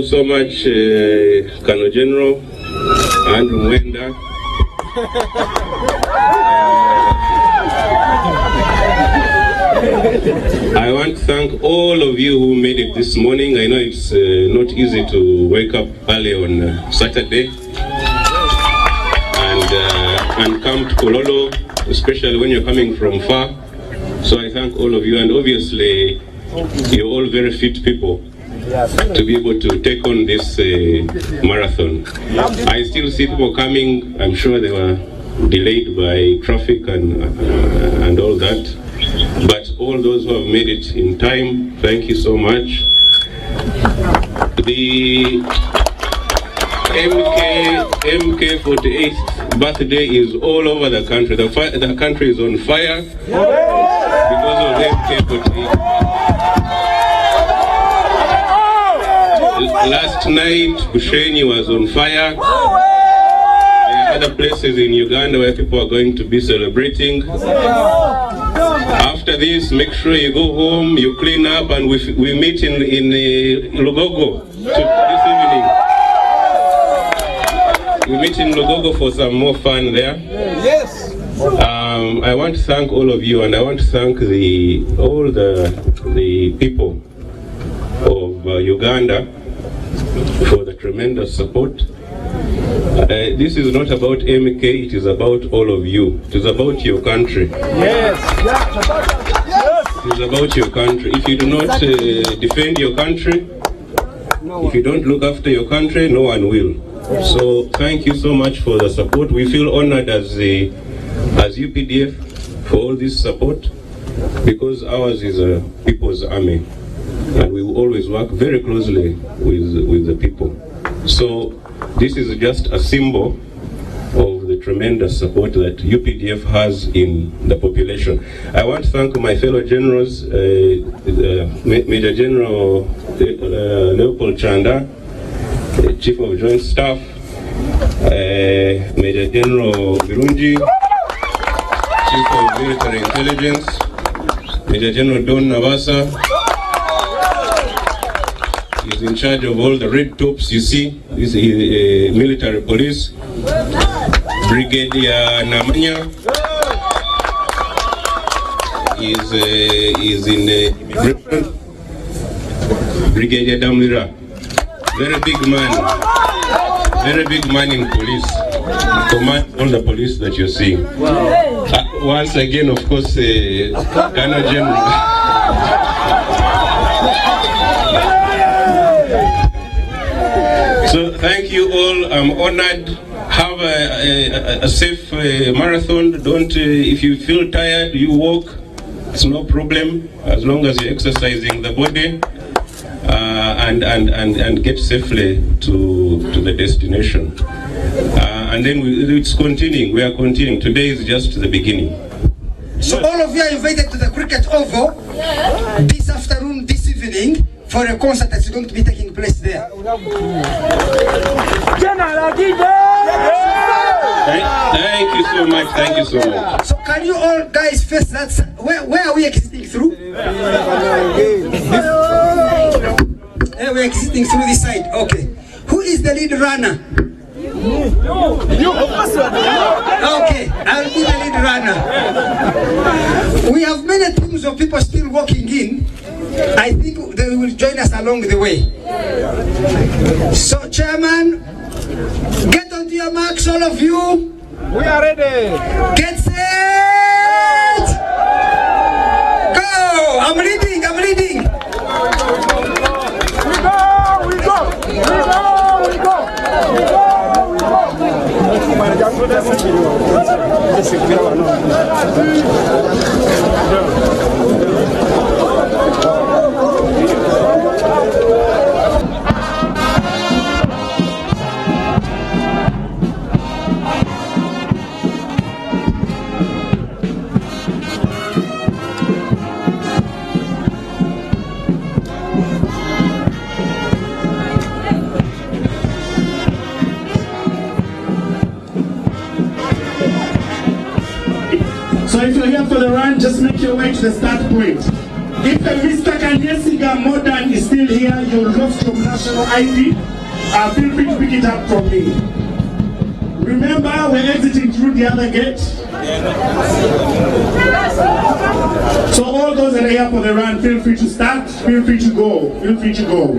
so much, Colonel General Andrew Mwenda. I want to thank all of you who made it this morning. I know it's not easy to wake up early on Saturday and come to Kololo, especially when you're coming from far. So I thank all of you, and obviously you're all very fit people to be able to take on this marathon. I still see people coming. I'm sure they were delayed by traffic and all that. But all those who have made it in time, thank you so much. The MK48th birthday is all over the country. The country is on fire because of the MK48. Last night, Bushenyi was on fire. There are other places in Uganda where people are going to be celebrating. After this, make sure you go home, you clean up, and we meet in Lugogo this evening. We meet in Lugogo for some more fun there. Yes. I want to thank all of you, and I want to thank all the people of Uganda for the tremendous support. This is not about MK, it is about all of you. It is about your country. Yes. It is about your country. If you do not defend your country, if you don't look after your country, no one will. So thank you so much for the support. We feel honored as UPDF for all this support, because ours is a people's army, and we will always work very closely with the people. So this is just a symbol of the tremendous support that UPDF has in the population. I want to thank my fellow generals, Major General Leopold Chanda, Chief of Joint Staff, Major General Birungi, Chief of Military Intelligence, Major General Don Navasa. He's in charge of all the red tops you see. This is military police. Brigadier Namanya is in immigration. Brigadier Damlira, very big man in police. Command all the police that you're seeing. Once again, of course, Colonel General. So thank you all. I'm honored. Have a safe marathon. Don't if you feel tired, you walk. It's no problem as long as you're exercising the body and get safely to the destination. And then it's continuing. We are continuing. Today is just the beginning. So all of you are invited to the cricket oval this afternoon, this evening, for a concert that's going to be taking place there. Thank you so much. Thank you so much. So can you all guys face that? Where are we exiting through? We're exiting through this side. Okay. Who is the lead runner? Okay, I'll be the lead runner. We have many teams of people still walking in. I think they will join us along the way. So, Chairman, get onto your marks, all of you. We are ready. Get set. Go. I'm leading. I'm leading. We go. We go. We go. We go. So if you're here for the run, just make your way to the start point. If a Mr. Kanyesiga Modern is still here, you lost your national ID. Feel free to pick it up from me. Remember, we're exiting through the other gate. So all those that are here for the run, feel free to start, feel free to go, feel free to go.